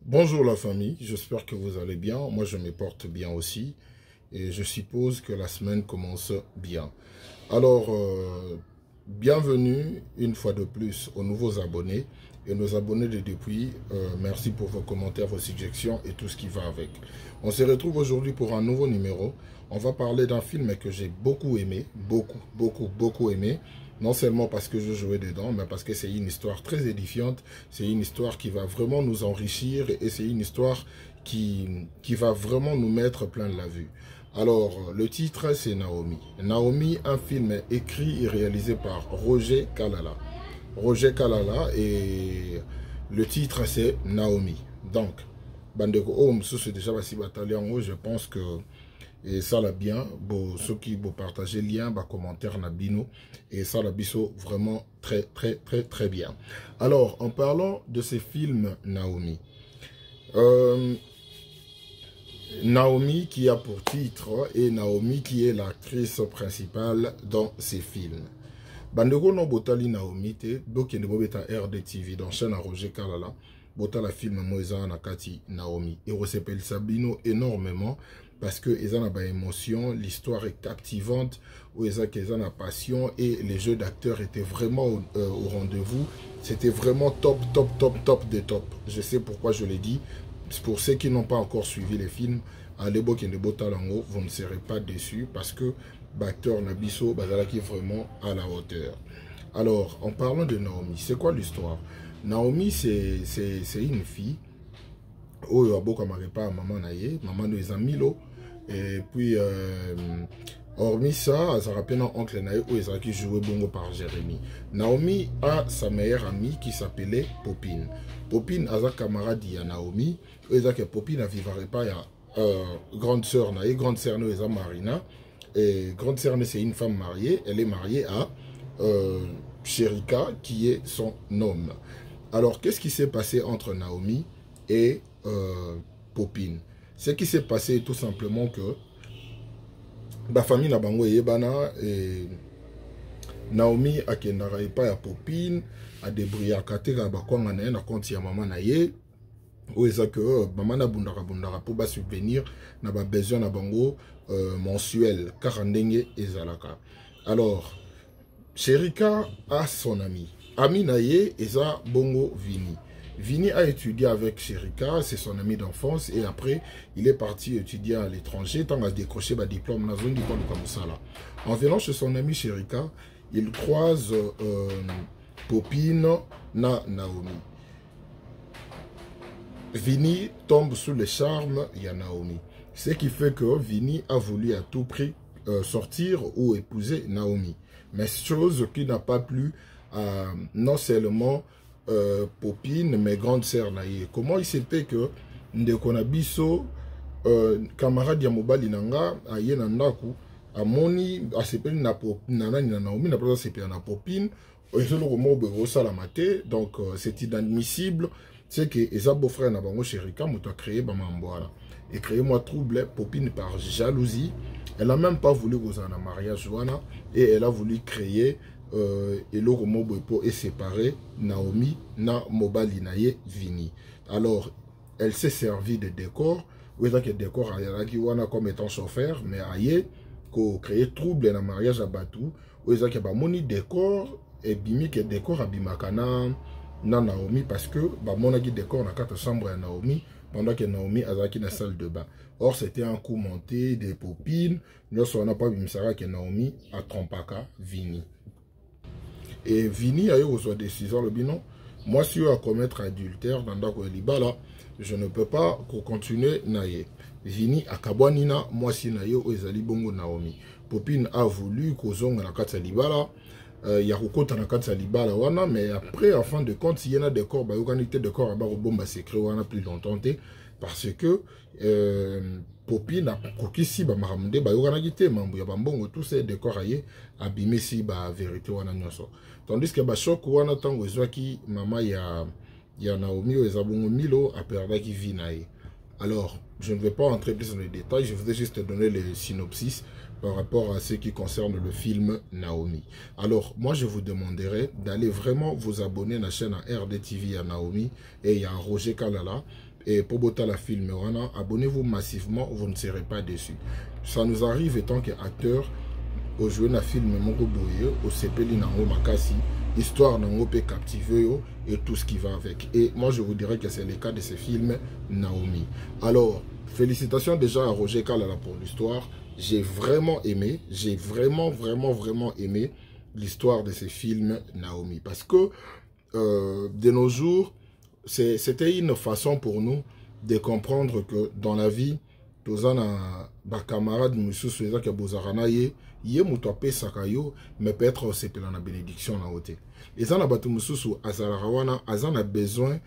Bonjour la famille, j'espère que vous allez bien. Moi je me porte bien aussi et je suppose que la semaine commence bien. Alors, bienvenue une fois de plus aux nouveaux abonnés et nos abonnés de depuis. Merci pour vos commentaires, vos suggestions et tout ce qui va avec. On se retrouve aujourd'hui pour un nouveau numéro. On va parler d'un film que j'ai beaucoup aimé, beaucoup aimé. Non seulement parce que je jouais dedans, mais parce que c'est une histoire très édifiante. C'est une histoire qui va vraiment nous enrichir et c'est une histoire qui va vraiment nous mettre plein de la vue. Alors, le titre, c'est Naomi. Naomi, un film écrit et réalisé par Roger Kalala. Roger Kalala et le titre, c'est Naomi. Donc, Bandeko Om, c'est déjà si bataillon, je pense que et ça l'a bien, bon, ceux qui vont partager le lien, bah, commentaire Nabino, et ça l'a biso vraiment très bien. Alors, en parlant de ces films Naomi, Naomi qui a pour titre et Naomi qui est l'actrice principale dans ces films. Bandeko no botali Naomi te, donc il y a RDTV dans chaîne à Roger Kalala, botala film Moïsa Nakati Naomi. Et on s'appelle Sabino énormément parce que ils ont une émotion, l'histoire est captivante, ils ont une passion et les jeux d'acteurs étaient vraiment au rendez-vous. C'était vraiment top de top. Je sais pourquoi je l'ai dit. Pour ceux qui n'ont pas encore suivi les films, allez vous ne serez pas déçus parce que l'acteur Nabiso Bazalaki vraiment à la hauteur. Alors, en parlant de Naomi, c'est quoi l'histoire? Naomi, c'est une fille. Oh, il y a beaucoup de pas maman naïe, maman de Zamilo. Et puis, hormis ça, elle rappelle un oncle naïe où ils qui joué bongo par Jérémy. Naomi a sa meilleure amie qui s'appelait Popine. Popine a sa camarade de Naomi. Et que Popine ne vivrait pas à grande sœur naïe, grande sœur naïe Marina. Et grande sœur c'est une femme mariée. Elle est mariée à Sherika qui est son homme. Alors, qu'est-ce qui s'est passé entre Naomi et Popine? Ce qui s'est passé est tout simplement que la famille n'a pas et Naomi a kendara pas à Popine a débrouillé à katera ba kwanga na na compte ya maman na ye ou eza que maman na bundara pour ba subvenir na ba besoin na bango mensuel car ndenge ezalaka. Alors Sherika a son ami na ye eza bongo Vini. Vini a étudié avec Sherika, c'est son ami d'enfance, et après, il est parti étudier à l'étranger, tant à décrocher son diplôme, comme ça là. En venant chez son ami Sherika, il croise Popine na Naomi. Vini tombe sous le charme de Naomi. Ce qui fait que Vini a voulu à tout prix sortir ou épouser Naomi. Mais chose qui n'a pas plu à non seulement Popine, mes grandes sœurs naïe. Comment il s'est fait que Ndekonabiso, camarade ya mobali nanga, aye nandaku, a moni, a sepeli na Naomi, n'a pas sepeli na Popine, et c'est le roman de Salamate, donc c'est inadmissible. C'est que Eza beau-frère na bango Sherika, m'a créé Bamamboala. Et créé moi trouble, Popine par jalousie. Elle n'a même pas voulu vous en mariage, et elle a voulu créer et le romo et séparer Naomi na mobali naye Vini. Alors elle s'est servie de décor, ou est-ce que décor a comme étant chauffeur, mais aye ko créer trouble na mariage à Batou, ou est-ce que ba moni décor et bimi que décor abimaka na Naomi parce que ba monaki décor na quatre chambres à Naomi pendant que Naomi azaki na salle de bain. Or c'était un coup monté des Popines, nous on n'a pas bimisara que Naomi a trompaka Vini. Et Vini a eu aux décisions le binon. Moi, si je à commettre adultère dans Dako Libala, je ne peux pas continuer naïe. Vini a kabwanina, moi si naïe ou ezali bongo Naomi. Popine a voulu kozonga na katsa Libala, ya kokota na katsa Libala wana, mais après, en fin de compte, il y en a des corps, bah organité de corps à bas bomba secret wana plus longtemps parce que Popine a kokisi ba maramde ba yokana gité mambo ya bambongo tous ces décors aye abimé si ba vérité wana nyoso. Tandis que ba choc wana tango ezwaki mama ya Naomi o ezabongo milo a perdaki vinae. Alors, je ne vais pas entrer plus dans les détails, je voudrais juste donner les synopsis par rapport à ce qui concerne le film Naomi. Alors, moi, je vous demanderai d'aller vraiment vous abonner à la chaîne RDTV à Naomi et à Roger Kalala. et pour botter la film, abonnez-vous massivement, vous ne serez pas déçus. Ça nous arrive étant qu'acteur, au jouer un film Moko Boye, au Sepeli Nango Makasi, histoire Nango peut captiver et tout ce qui va avec. Et moi je vous dirais que c'est le cas de ce film Naomi. Alors, félicitations déjà à Roger Kalala pour l'histoire. J'ai vraiment aimé, j'ai vraiment aimé l'histoire de ce film Naomi. Parce que de nos jours, c'était une façon pour nous de comprendre que dans la vie, tous les camarades mususu ezaka bozarana ye muto apesaka yo mais peut-être osepela na bénédiction na ote. Eza na bato mususu azalaka wana aza na besoin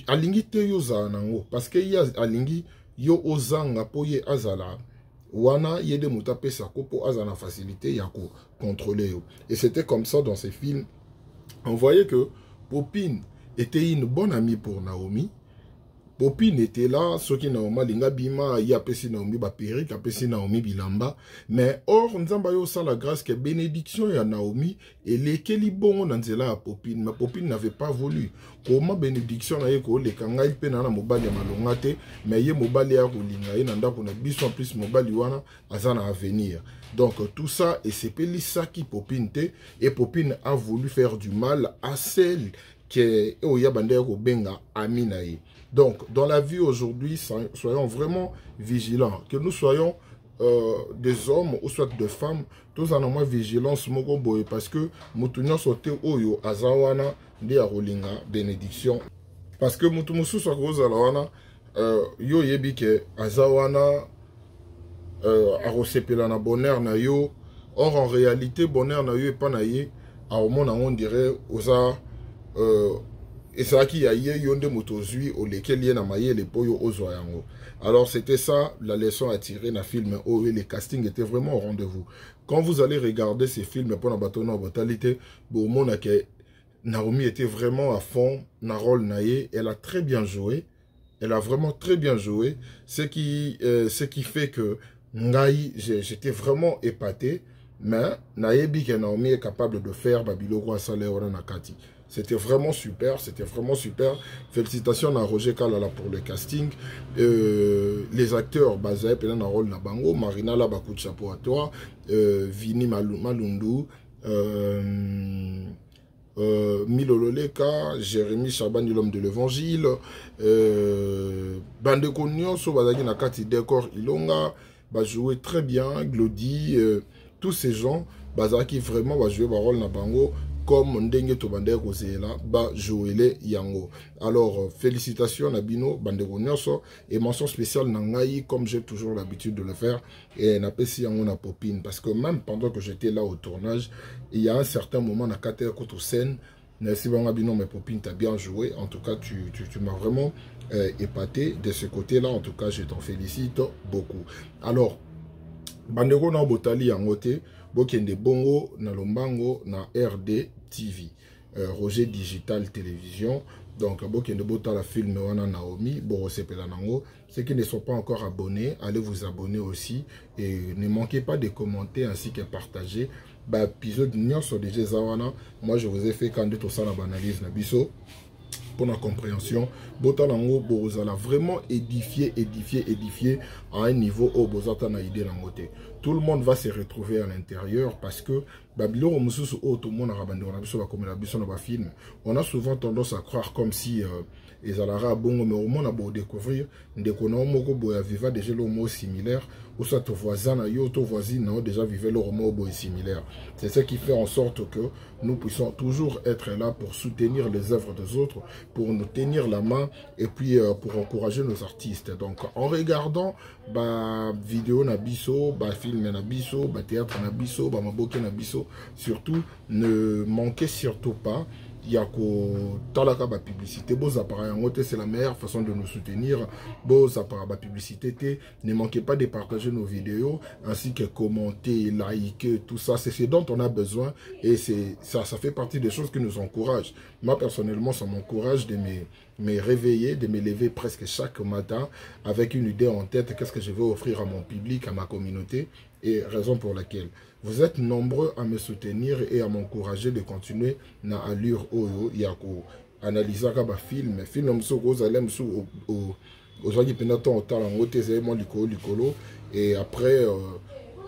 alingi te yo ozala nango parce que ye alingi yo ozanga po ye azala wana ye de muto apesaka po azala na facilité ya ko contrôler yo. Et c'était comme ça dans ces films. On voyait que Popine était une bonne amie pour Naomi. Popine était là, ce qui Naomi linga bima, y a pesi Naomi ba perruque, a pesi Naomi bilamba. Mais or, nzamba yo sa la grâce que bénédiction ya Naomi et lesquels bon nanzela à Popine. Mais Popine n'avait pas voulu. Comment bénédiction na yeko le kanga ipe na mobali ya malongate, mais ye mobali ya kolinga ye nanda ko na biso en plus mobali wana azana à venir. Donc tout ça et c'est pelisa qui Popine te et Popine a voulu faire du mal à celle que oya bandera ko benga aminaye. Donc, dans la vie aujourd'hui, soyons vraiment vigilants. Que nous soyons des hommes ou soit des femmes, tous en moins vigilance parce que nous sauté oyo azawana de arolinga bénédiction. Parce que mutumusu soit azawana yo yebi ke azawana arosepela na bonheur na yo. Or en réalité bonheur na yo et pas na ye a au monde on dirait osa et ça qui a yonde motozui au lequel y na maye les poyo ozoyango. Alors c'était ça la leçon à tirer dans film où les castings étaient vraiment au rendez-vous. Quand vous allez regarder ces films pour la bâtonne en brutalité, bon mon que Naomi était vraiment à fond dans le rôle naïe, elle a très bien joué. Elle a vraiment très bien joué, ce qui fait que Ngai j'étais vraiment épaté, mais Naebi que Naomi est capable de faire Babyloko Asale Ora Nakati. C'était vraiment super, c'était vraiment super. Félicitations à Roger Kalala pour le casting. Les acteurs, Bazaï, Pelana Rol Nabango, Marina Labakou de chapeau à toi, Vini Malundu, Milololeka, Jérémy Chaban, l'homme de l'évangile, Bandeko Nyonso, Bazagi Nakati Décor Ilonga, va jouer très bien, Glody, tous ces gens, Bazaki vraiment va jouer Barol Nabango. Comme Ndenge Tobande Kozela, ba Joël Yango. Alors, félicitations Nabino, Bandego Nyoso, et mention spéciale Nangaï, comme j'ai toujours l'habitude de le faire, et Napesi Yango na Popine. Parce que même pendant que j'étais là au tournage, il y a un certain moment, na Kate Koto scène, Merci Bangabino, mais Popine, t'as bien joué. En tout cas, tu m'as vraiment épaté de ce côté-là. En tout cas, je t'en félicite beaucoup. Alors, Bandego na Botali Yangote, Bokende Bongo, na Lombango, na RD TV, Roger Digital Télévision. Donc, Bokende Botala film wana Naomi, Borose Pelanango. Ceux qui ne sont pas encore abonnés, allez vous abonner aussi. Et ne manquez pas de commenter ainsi que partager. Bah, épisode Nyon sur DJ Zawana. Moi, je vous ai fait quand tout ça la analyse Nabiso. Pour la compréhension, Botalango Bozala vraiment édifié à un niveau où Bozata na idée langote. Tout le monde va se retrouver à l'intérieur parce que Babylon Mususu tout le monde a rabandé on a film. On a souvent tendance à croire comme si les alara bongo mais au monde a beau découvrir des konomoko boya viva déjà le mot similaire ou soit ton voisin na yo ton voisine n'a déjà vivé le mot boy similaire. C'est ce qui fait en sorte que nous puissions toujours être là pour soutenir les œuvres des autres, pour nous tenir la main et puis pour encourager nos artistes. Donc en regardant vidéo nabiso, film nabiso, théâtre nabiso, maboke nabiso, surtout ne manquez surtout pas. Il y a talaka ba publicité, beaux appareils en c'est la meilleure façon de nous soutenir. Beaux appareils publicité, ne manquez pas de partager nos vidéos ainsi que commenter, liker, tout ça. C'est ce dont on a besoin et ça fait partie des choses qui nous encouragent. Moi personnellement, ça m'encourage de me réveiller, de me lever presque chaque matin avec une idée en tête, qu'est-ce que je vais offrir à mon public, à ma communauté, et raison pour laquelle vous êtes nombreux à me soutenir et à m'encourager de continuer na allure oyo yako analyser ba film mosusu kozala mosusu ozwaki mpena ntango otala yango te ezali mwa likolo et après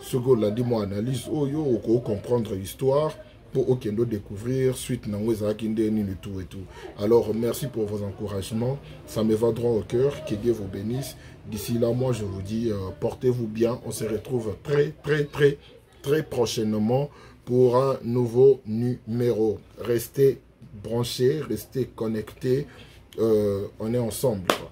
soki olandi mwa analyse oyo okocomprendre histoire pour okendo découvrir suite nango ezalaki ndeni et tout. Alors merci pour vos encouragements, ça me va droit au cœur, que Dieu vous bénisse. D'ici là, moi je vous dis portez-vous bien, on se retrouve très prochainement pour un nouveau numéro. Restez branchés, restez connectés, on est ensemble quoi.